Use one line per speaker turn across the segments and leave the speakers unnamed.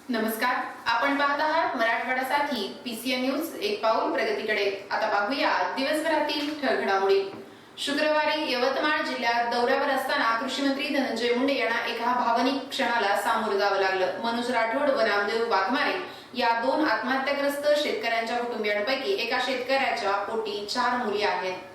नमस्कार, आपण पाहत आहात मराठवाड्यासाठी पीसीएन न्यूज एक पाऊल प्रगतीकडे। आता पाहूया दिवसभरातील ठळक घडामोडी। शुक्रवारी यवतमाळ जिल्ह्यात दौऱ्यावर असताना कृषी मंत्री धनंजय मुंडे यांना एका भावनिक क्षणाला सामोरं जावं लागलं। मनोज राठोड व नामदेव वाघमारे या दोन आत्महत्याग्रस्त शेतकऱ्यांच्या कुटुंबियांपैकी एका शेतकऱ्याच्या पोटी 4 मुली आहेत।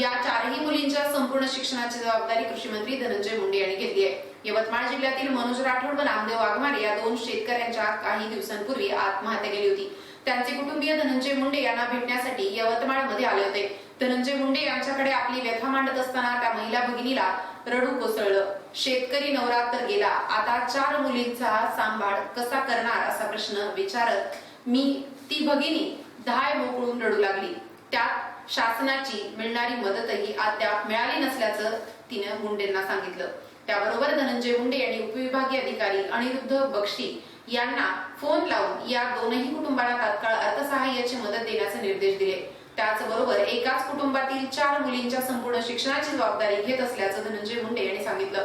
या 4ही मुलींच्या संपूर्ण शिक्षणाची जबाबदारी कृषी मंत्री धनंजय मुंडे यांनी घेतली आहे। यवतमाळ जिल्ह्यातील मनोज राठोड व नामदेव वाघमारे या दोन शेतकऱ्यांच्या काही दिवसांपूर्वी आत्महत्या केली होती। त्यांचे कुटुंबीय धनंजय मुंडे यांना भेटण्यासाठी यवतमाळमध्ये आले होते। धनंजय मुंडे यांच्याकडे आपली व्यथा मांडत असताना त्या महिला भगिनीला रडू कोसळलं। शेतकरी नवरा तर गेला, आता 4 मुलींचा सांभाळ कसा करणार असा प्रश्न विचारत ती भगिनी धाय मोकळून रडू लागली। त्यात शासनाची मिळणारी मदतही अद्याप मिळाली नसल्याचं तिने मुंडेंना सांगितलं। त्याबरोबर धनंजय मुंडे यांनी उपविभागीय अधिकारी अनिरुद्ध बक्षी यांना फोन लावून या दोनही कुटुंबाला तात्काळ अर्थसहाय्याची मदत देण्याचे निर्देश दिले। त्याचबरोबर एकाच कुटुंबातील 4 मुलींच्या संपूर्ण शिक्षणाची जबाबदारी घेत असल्याचं धनंजय मुंडे यांनी सांगितलं।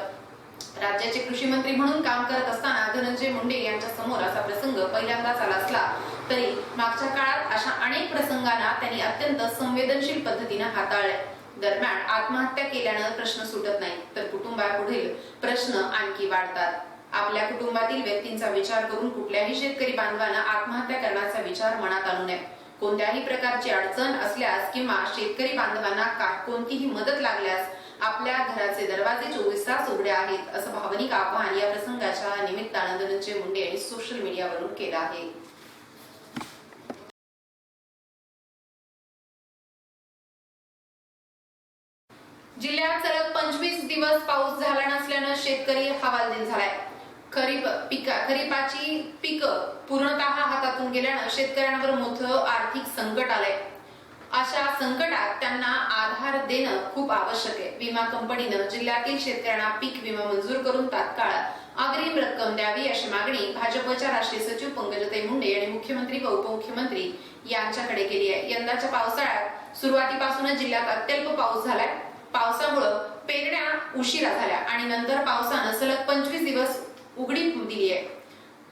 राज्याचे कृषी मंत्री म्हणून काम करत असताना धनंजय मुंडे यांच्या समोर असा प्रसंग पहिल्यांदाच आला असला तरी मागच्या काळात अशा अनेक प्रसंगांना त्यांनी अत्यंत संवेदनशील पद्धतीने हाताळले। दरम्यान आत्महत्या केल्यानं प्रश्न सुटत नाही, तर कुटुंबापुढील प्रश्न आणखी वाढतात। आपल्या कुटुंबातील व्यक्तींचा विचार करून कुठल्याही शेतकरी बांधवांना आत्महत्या करण्याचा विचार मनात आणू नये। कोणत्याही प्रकारची अडचण असल्यास किंवा शेतकरी बांधवांना कोणतीही मदत लागल्यास आपल्या घराचे दरवाजे 24 तास उघडे आहेत, असं भावनिक आवाहन या प्रसंगाच्या निमित्तानं धनंजय मुंडे यांनी सोशल मीडियावरून केलं आहे। जिल्ह्यात सलग 25 दिवस पाऊस झाला नसल्यानं शेतकरी हवालदिल झालाय। खरीपाची पिकं पूर्णतः हातातून गेल्यानं शेतकऱ्यांवर मोठं आर्थिक संकट आलंय। अशा संकटात त्यांना आधार देणं खूप आवश्यक आहे। विमा कंपनीनं जिल्ह्यातील शेतकऱ्यांना पीक विमा मंजूर करून तात्काळ अग्रिम रक्कम द्यावी अशी मागणी भाजपच्या राष्ट्रीय सचिव पंकजाताई मुंडे यांनी मुख्यमंत्री व उपमुख्यमंत्री यांच्याकडे केली आहे। यंदाच्या पावसाळ्यात सुरुवातीपासूनच जिल्ह्यात अत्यल्प पाऊस झालाय। पावसामुळे पेरण्या उशिरा झाल्या आणि नंतर पावसानं सलग 25 दिवस उघडीप दिली आहे।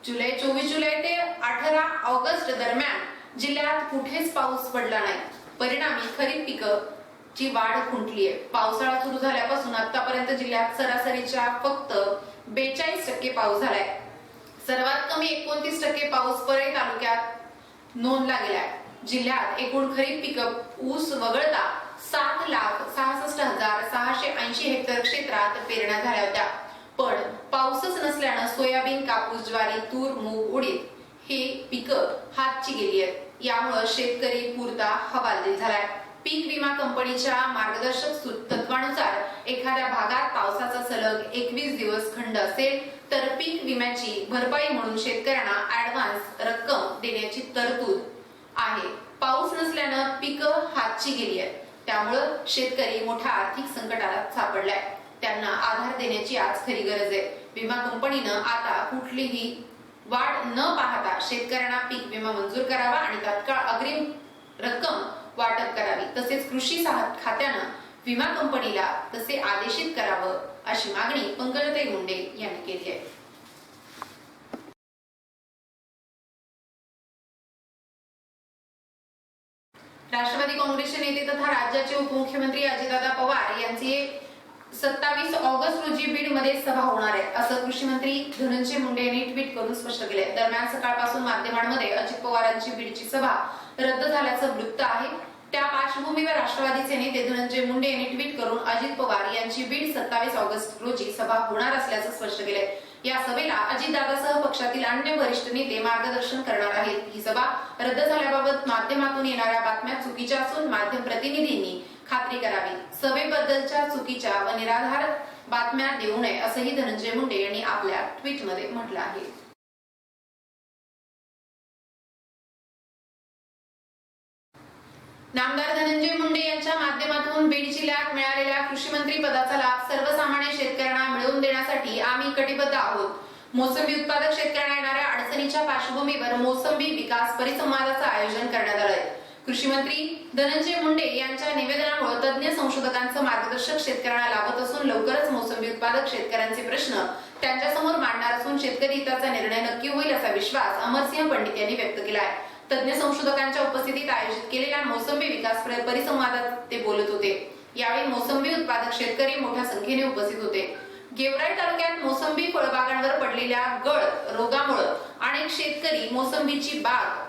24 जुलै ते 18 ऑगस्ट दरम्यान जिल्ह्यात कुठेच पाऊस पडला नाही। परिणामी खरीप पिकाची वाढ खुंटली आहे। पावसाळा सुरू झाल्यापासून आतापर्यंत जिल्ह्यात सरासरीच्या फक्त 42% पाऊस झालाय। सर्वात कमी 29% पाऊस परळी तालुक्यात नोंदला गेलाय। जिल्ह्यात एकूण खरीप पिकं ऊस वगळता 7,66,680 हेक्टर क्षेत्रात पेरण्या झाल्या होत्या, पण पाऊसच नसल्यानं सोयाबीन, कापूस, ज्वारी, तूर, मूग, उडीद ही पिकं हातची गेली आहेत। यामुळे शेतकरी पुरता हवालदिल झालाय। पीक विमा कंपनीच्या मार्गदर्शक तत्वानुसार एखाद्या भागात पावसाचा सलग 21 दिवस खंड असेल तर पीक विम्याची भरपाई म्हणून शेतकऱ्यांना ऍडव्हान्स रक्कम देण्याची तरतूद आहे। पाऊस नसल्यानं पिकं हातची गेली आहेत, त्यामुळे शेतकरी मोठ्या आर्थिक संकटात सापडलाय। त्यांना आधार देण्याची आज खरी गरज आहे। विमा कंपनीनं आता कुठलीही वाढ न पाहता शेतकऱ्यांना पीक विमा मंजूर करावा आणि तात्काळ अग्रिम रक्कम वाटप करावी। तसेच कृषी खात्यानं विमा कंपनीला तसे आदेशित करावं अशी मागणी पंकजाताई मुंडे यांनी केली आहे। राष्ट्रवादी काँग्रेसचे नेते तथा राज्याचे उपमुख्यमंत्री अजितदादा पवार यांची 27 ऑगस्ट रोजी बीड मध्ये सभा होणार आहे, असं कृषी मंत्री धनंजय मुंडे यांनी ट्विट करून स्पष्ट केले। दरम्यान सकाळपासून माध्यमांमध्ये अजित पवारांची बीडची सभा रद्द झाल्याचं वृत्त आहे। त्या पार्श्वभूमीवर राष्ट्रवादीचे नेते धनंजय मुंडे यांनी ट्विट करून अजित पवार यांची बीड 27 ऑगस्ट रोजी सभा होणार असल्याचं स्पष्ट केले। या सभेला अजितदादासह पक्षातील अन्य वरिष्ठ नेते मार्गदर्शन करणार आहेत। ही सभा रद्द झाल्याबाबत माध्यमातून येणाऱ्या बातम्या चुकीच्या असून माध्यम प्रतिनिधींनी खात्री करावी। सभेबद्दलच्या चुकीच्या व निराधार बातम्या देऊ नये असंही धनंजय मुंडे यांनी आपल्या ट्विटमध्ये म्हटलं आहे। नामदार धनंजय मुंडे यांच्या माध्यमातून बीड जिल्ह्यात मिळालेल्या कृषी मंत्री पदाचा लाभ सर्वसामान्य शेतकऱ्यांना मिळवून देण्यासाठी आम्ही कटिबद्ध आहोत। मोसंबी उत्पादक शेतकऱ्यांना येणाऱ्या अडचणीच्या पार्श्वभूमीवर मोसंबी विकास परिसंवादाचं आयोजन करण्यात आलंय। कृषी मंत्री धनंजय मुंडे यांच्या निवेदनामुळे तज्ञ संशोधकांचं मार्गदर्शक शेतकऱ्यांना लाभत असून लवकरच मोसंबी उत्पादक शेतकऱ्यांचे प्रश्न त्यांच्यासमोर मांडणार असून शेतकरी हिताचा निर्णय नक्की होईल असा विश्वास अमरसिंह पंडित यांनी व्यक्त केला आहे. तज्ञ संशोधकांच्या उपस्थितीत आयोजित केलेल्या मोसंबी विकास परिसंवादात ते बोलत होते. यावेळी मोसंबी उत्पादक शेतकरी मोठ्या संख्येने उपस्थित होते. गेवराई तालुक्यात मोसंबी फळबागांवर पडलेल्या गळ रोगामुळे अनेक शेतकरी मोसंबीची बाग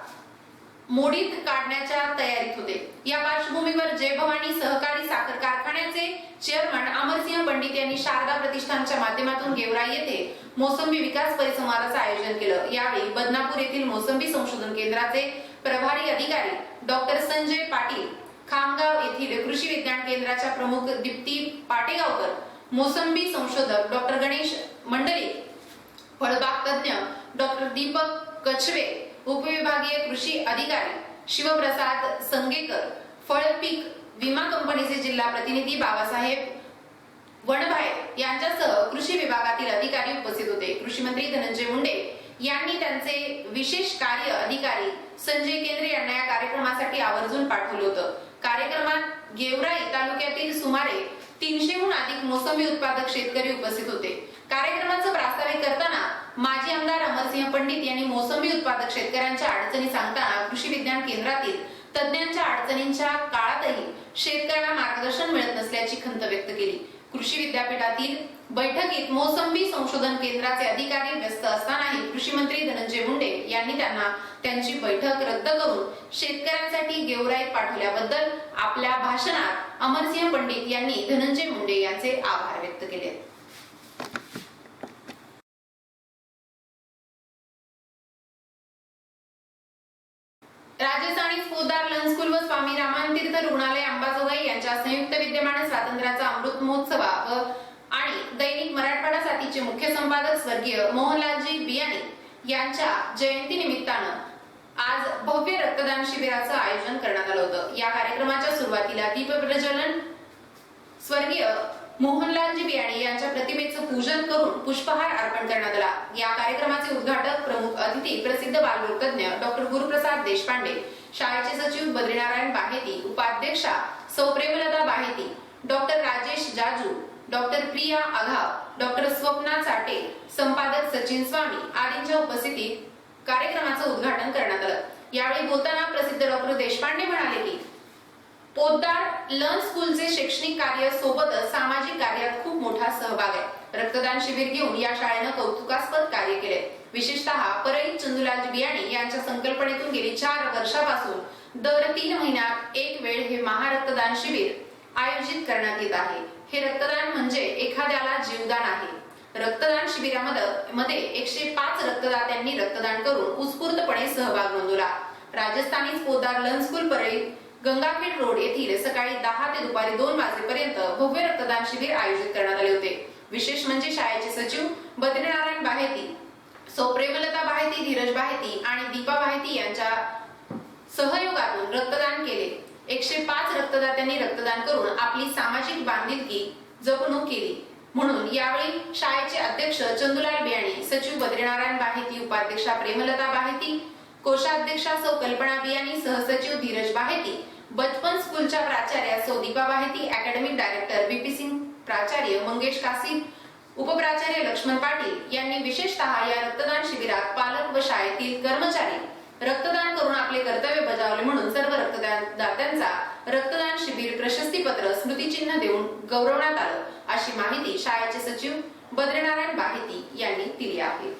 मोडीत काढण्याच्या तयारीत होते. या पार्श्वभूमीवर जय भवानी सहकारी साखर कारखान्याचे चेअरमन अमरसिंह पंडित यांनी शारदा प्रतिष्ठानच्या माध्यमातून गेवराई येथे मोसंबी विकास परिसंवादाचं आयोजन केलं. यावेळी बदनापूर येथील मोसंबी संशोधन केंद्राचे प्रभारी अधिकारी डॉक्टर संजय पाटील, खामगाव येथील कृषी विज्ञान केंद्राच्या प्रमुख दीप्ती पाटेगावकर, मोसंबी संशोधक डॉक्टर गणेश मंडलिक, फळबाग तज्ञ डॉक्टर दीपक कछवे, उपविभागीय कृषी अधिकारी शिवप्रसाद संगेकर, फळ पीक विमा कंपनीचे जिल्हा प्रतिनिधी बाबासाहेब वणभाय यांच्यासह कृषी विभागातील अधिकारी उपस्थित होते. कृषी मंत्री धनंजय मुंडे यांनी त्यांचे विशेष कार्य अधिकारी संजय केंद्रे यांना या कार्यक्रमासाठी आवर्जून पाठवलं होतं. कार्यक्रमात गेवराई तालुक्यातील सुमारे 300हून अधिक मोसंबी उत्पादक शेतकरी उपस्थित होते. कार्यक्रमाचं प्रास्ताविक करताना माजी आमदार अमरसिंह पंडित यांनी मोसंबी उत्पादक शेतकऱ्यांच्या अडचणी सांगताना कृषी विज्ञान केंद्रातील तज्ञांच्या अडचणींच्या काळातही शेतकऱ्यांना मार्गदर्शन मिळत नसल्याची खंत व्यक्त केली. कृषी विद्यापीठातील बैठकीत मोसंबी संशोधन केंद्राचे अधिकारी व्यस्त असतानाही कृषी मंत्री धनंजय मुंडे यांनी त्यांना त्यांची बैठक रद्द करून शेतकऱ्यांसाठी गेवराईत पाठवल्याबद्दल आपल्या भाषणात अमरसिंह पंडित यांनी धनंजय मुंडे यांचे आभार व्यक्त केले. राजस्थानी फौजदार लन स्कूल व स्वामी रामातीर्थ रुग्णालय अंबाजोगाई यांच्या संयुक्त विद्यमाने स्वातंत्र्याचा अमृत महोत्सव आणि दैनिक मराठवाडा साथीचे मुख्य संपादक स्वर्गीय मोहनलालजी बियाणी यांच्या जयंती निमित्तानं आज भव्य रक्तदान शिबिराचं आयोजन करण्यात आलं होतं. या कार्यक्रमाच्या सुरुवातीला दीप प्रज्वलन स्वर्गीय मोहनलालजी बियाणी यांच्या प्रतिमेचं पूजन करून पुष्पहार अर्पण करण्यात आला. या कार्यक्रमाचे उद्घाटक प्रमुख अतिथी प्रसिद्ध बालरोग तज्ञ डॉक्टर गुरुप्रसाद देशपांडे, शाळेचे सचिव बद्रीनारायण बाहेती, उपाध्यक्षा सौ Premlata Baheti, doctor Rajesh Jaju, doctor Priya Aghav, doctor Swapna Chate, संपादक सचिन स्वामी आदींच्या उपस्थितीत कार्यक्रमाचं उद्घाटन करण्यात आलं. यावेळी बोलताना प्रसिद्ध डॉक्टर देशपांडे म्हणाले की पोद्दार लन स्कूलचे शैक्षणिक कार्य सोबतच सामाजिक कार्यात खूप मोठा सहभाग आहे. रक्तदान शिबिर घेऊन या शाळेनं कौतुकास्पद कार्य केले. विशेषतः परळीत चंदूलाल बियाणी यांच्या संकल्पनेतून गेली 4 वर्षापासून दर 3 महिन्यात एक वेळ हे महारक्तदान शिबिर आयोजित करण्यात येत आहे. हे रक्तदान म्हणजे एखाद्याला जीवदान आहे. रक्तदान शिबिरामध्ये 105 रक्तदात्यांनी रक्तदान करून उत्स्फूर्तपणे सहभाग नोंदवला. राजस्थानी पोद्दार लन स्कूल परळी गंगाखेड रोड येथील सकाळी 10 ते दुपारी 2 वाजेपर्यंत भव्य रक्तदान शिबिर आयोजित करण्यात आले होते. विशेष म्हणजे शाळेचे सचिव बद्रीनारायण बाहेती, सौ प्रेमलता बाहेती, धीरज बाहेती आणि दीपा बाहेती यांच्या सहयोगातून रक्तदान केले. 105 रक्तदात्यांनी रक्तदान करून आपली सामाजिक बांधिलकी जपणूक केली. म्हणून यावेळी शाळेचे अध्यक्ष चंदूलाल बियाणी, सचिव बद्रीनारायण बाहेती, उपाध्यक्षा प्रेमलता बाहेती, कोषाध्यक्षा सौ कल्पना बियाणी, सहसचिव धीरज बाहेती, बचपन स्कूलच्या प्राचार्य सौ दीपा बाहेती, अकॅडमिक डायरेक्टर बीपी सिंग, प्राचार्य मंगेश कासिम, उपप्राचार्य लक्ष्मण पाटील यांनी विशेषतः या रक्तदान शिबिरात पालक व शाळेतील कर्मचारी रक्तदान करून आपले कर्तव्य बजावले म्हणून सर्व रक्तदात्यांचा रक्तदान शिबिर प्रशस्तीपत्र, स्मृतिचिन्ह देऊन गौरवण्यात आलं, अशी माहिती शाळेचे सचिव बद्रीनारायण बाहेती यांनी दिली आहे.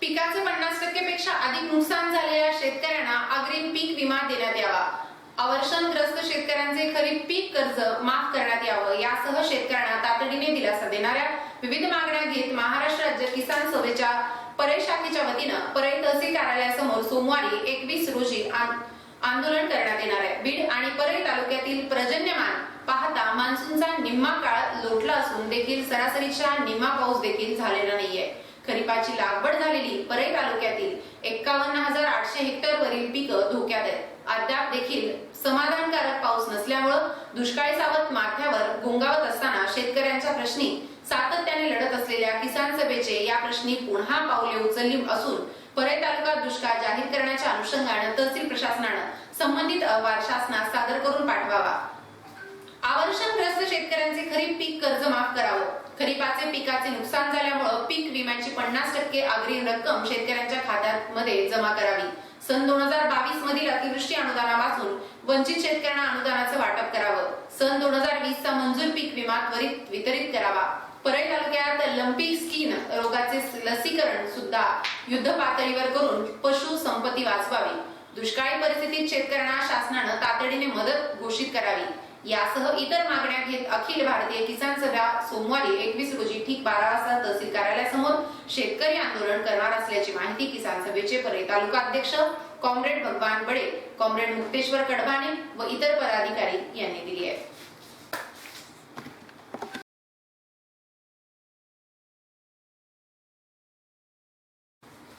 पिकाचे 50% पेक्षा अधिक नुकसान झालेल्या शेतकऱ्यांना अग्रिम पीक विमा देण्यात यावा. अवर्षणग्रस्त शेतकऱ्यांचे खरीप पीक कर्ज माफ करण्यात यावं यासह शेतकऱ्यांना तातडीने दिलासा देणाऱ्या विविध मागण्या घेत महाराष्ट्र राज्य किसान सभेच्या परळी शाखेच्या वतीनं परळी तहसील कार्यालयासमोर सोमवारी 21 रोजी आंदोलन करण्यात येणार आहे. बीड आणि परळी तालुक्यातील पर्जन्यमान पाहता मान्सूनचा निम्मा काळ लोटला असून देखील सरासरीच्या निम्मा पाऊस देखील झालेला नाहीये. खरीपाची लागवड झालेली परळी तालुक्यातील 51,800 हेक्टरवरील पिकं धोक्यात आहेत. अद्याप देखील समाधानकारक पाऊस नसल्यामुळे दुष्काळी सावट माथ्यावर गोंगावत असताना शेतकऱ्यांच्या प्रश्नी सातत्याने लढत असलेल्या किसान सभेचे या प्रश्नी पुन्हा पावले उचलली असून परळी तालुक्यात दुष्काळ जाहीर करण्याच्या अनुषंगाने तहसील प्रशासनाने संबंधित अहवाल शासनास सादर करून पाठवावा. अवर्षणग्रस्त शेतकऱ्यांचे खरीप पीक कर्ज माफ करावं. खरीपाचे पिकाचे नुकसान झाल्यामुळे पीक विम्याची 50% अग्रिम रक्कम शेतकऱ्यांच्या खात्यामध्ये जमा करावी. सन 2022 मधील अतिवृष्टी अनुदानापासून वंचित शेतकऱ्यांना अनुदानाचं वाटप करावं. सन 2020 चा मंजूर पीक विमा त्वरित वितरित करावा. परळी तालुक्यात लंपी स्किन रोगाचे लसीकरण सुद्धा युद्ध पातळीवर करून पशु संपत्ती वाचवावी. दुष्काळी परिस्थितीत शेतकऱ्यांना शासनाने तातडीने मदत घोषित करावी. यासह इतर मागण्या घेत अखिल भारतीय किसान सभा सोमवारी 21 रोजी ठीक 12 वाजता तहसील कार्यालयासमोर शेतकरी आंदोलन करणार असल्याची माहिती किसान सभेचे परळी तालुका अध्यक्ष कॉम्रेड भगवान बडे, कॉम्रेड मुक्तेश्वर कडभाने व इतर पदाधिकारी यांनी दिली आहे.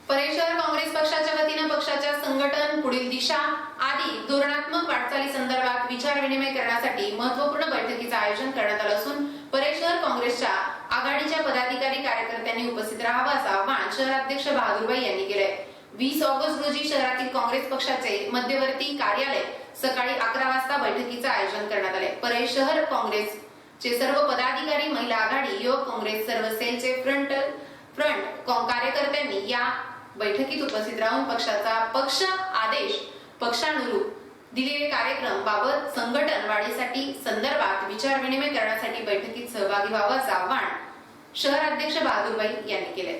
परळी शहर काँग्रेस पक्षाच्या वतीने पक्षाच्या संघटन, पुढील दिशा आदी धोरणात्मक वाटचाली संदर्भात विचार विनिमय करण्यासाठी महत्त्वपूर्ण बैठकीचे आयोजन करण्यात आले असून परळी शहर काँग्रेसच्या आघाडीच्या पदाधिकारी कार्यकर्त्यांनी उपस्थित राहावे असे आवाहन शहराध्यक्ष बहादूरभाई यांनी केले. 20 ऑगस्ट रोजी शहरातील काँग्रेस पक्षाचे मध्यवर्ती कार्यालय सकाळी 11 वाजता बैठकीचे आयोजन करण्यात आले. परळी शहर काँग्रेसचे सर्व पदाधिकारी, महिला आघाडी, युवक काँग्रेस सर्व सेलचे फ्रंट कार्यकर्त्यांनी या बैठकीत उपस्थित राहून पक्षाचा पक्ष आदेश पक्षानुरूप दिलेले कार्यक्रम बाबत संघटन वाढीसाठी संदर्भात विचार विनिमय करण्यासाठी बैठकीत सहभागी व्हावे असे आवाहन शहराध्यक्ष बहादूरभाई यांनी केले.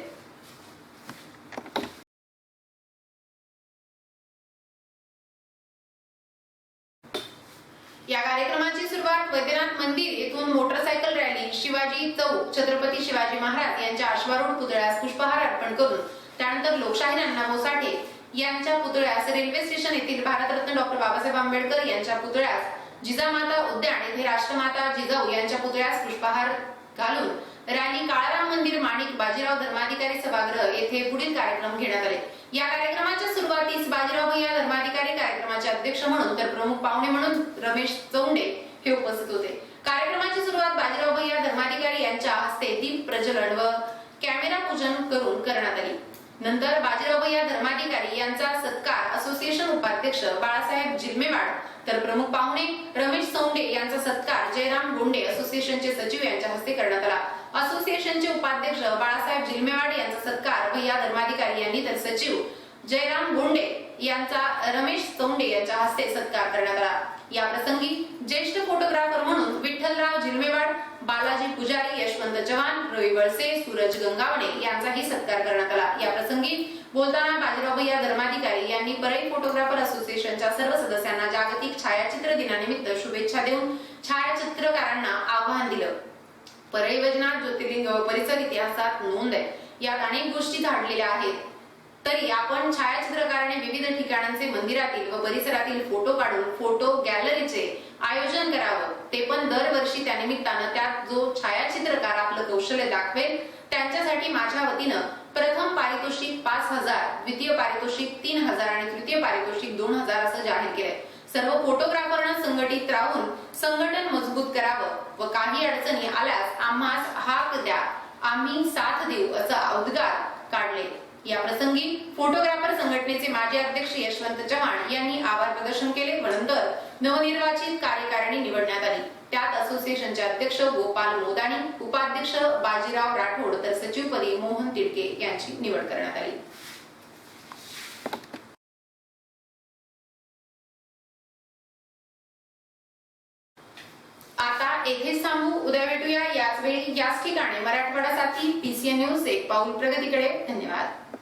या कार्यक्रमाची सुरुवात वैद्यनाथ मंदिर येथून मोटरसायकल रॅली शिवाजी चौक छत्रपती शिवाजी महाराज यांच्या अश्वारूढ पुतळ्यास पुष्पहार अर्पण करून त्यानंतर लोकशाहीर अण्णाभाऊ साठे यांच्या पुतळ्यास, रेल्वे स्टेशन येथील भारतरत्न डॉक्टर बाबासाहेब आंबेडकर यांच्या पुतळ्यास, जिजामाता उद्यान येथे राष्ट्रमाता जिजाऊ यांच्या पुतळ्यास पुष्पहार घालून रॅली काळाराम मंदिर, माणिक बाजीराव धर्माधिकारी सभागृह येथे पुढील कार्यक्रम घेण्यात आले. या कार्यक्रमाच्या सुरुवातीस बाजीराव भैया धर्माधिकारी कार्यक्रमाचे अध्यक्ष म्हणून तर प्रमुख पाहुणे म्हणून रमेश चौंडे हे उपस्थित होते. कार्यक्रमाची सुरुवात बाजीराव भैया धर्माधिकारी यांच्या हस्ते दीप प्रज्वलन व कॅमेरा पूजन करून करण्यात आली. नंतर बाजीराव भैया धर्माधिकारी यांचा सत्कार असोसिएशन उपाध्यक्ष बाळासाहेब जिल्मेवाड तर प्रमुख पाहुणे रमेश चौंडे यांचा सत्कार जयराम गोंडे असोसिएशनचे सचिव यांच्या हस्ते करण्यात आला. असोसिएशनचे उपाध्यक्ष बाळासाहेब जिल्मेवाड यांचा सत्कार भैया धर्माधिकारी यांनी तर सचिव जयराम गोंडे यांचा रमेश चौंडे यांच्या हस्ते सत्कार करण्यात आला. या प्रसंगी ज्येष्ठ फोटोग्राफर म्हणून विठ्ठलराव जिल्मेवाड, बालाजी पुजारी, यशवंत चव्हाण, रवी वळसे, सूरज गंगावणे यांचाही सत्कार करण्यात आला. या प्रसंगी बोलताना बाजीराव भैया धर्माधिकारी यांनी परळी फोटोग्राफर असोसिएशनच्या सर्व सदस्यांना जागतिक छायाचित्र दिनानिमित्त शुभेच्छा देऊन छायाचित्रकारांना आव्हान दिलं. परळी वैजनाथ ज्योतिर्लिंग व परिसर इतिहासात नोंद आहे. यात अनेक गोष्टी झाडलेल्या आहेत. तरी आपण छायाचित्रकाराने विविध ठिकाणांचे मंदिरातील व परिसरातील फोटो काढून फोटो गॅलरीचे आयोजन करावं. ते पण दरवर्षी त्यानिमित्तानं त्यात जो छायाचित्रकार आपलं कौशल्य दाखवेल त्यांच्यासाठी माझ्या वतीनं प्रथम पारितोषिक 5,000, द्वितीय पारितोषिक 3,000 आणि तृतीय पारितोषिक 2,000 असं जाहीर केलंय. सर्व फोटोग्राफरना संघटित राहून संघटन मजबूत करावं व काही अडचणी आल्यास आम्हास हाक द्या, आम्ही साथ देऊ असं उद्गार काढले. या प्रसंगी फोटोग्राफर संघटनेचे माजी अध्यक्ष यशवंत चव्हाण यांनी आभार प्रदर्शन केले व नंतर नवनिर्वाचित कार्यकारिणी निवडण्यात आली. त्यात असोसिएशनचे अध्यक्ष गोपाल मोदाणी, उपाध्यक्ष बाजीराव राठोड तर सचिवपदी मोहन तिडके यांची निवड करण्यात आली. आता येथेच थांबू. उद्या भेटूया याच वेळी याच ठिकाणी. मराठवाडा साथी PCN न्यूज एक पाऊल प्रगतीकडे. धन्यवाद.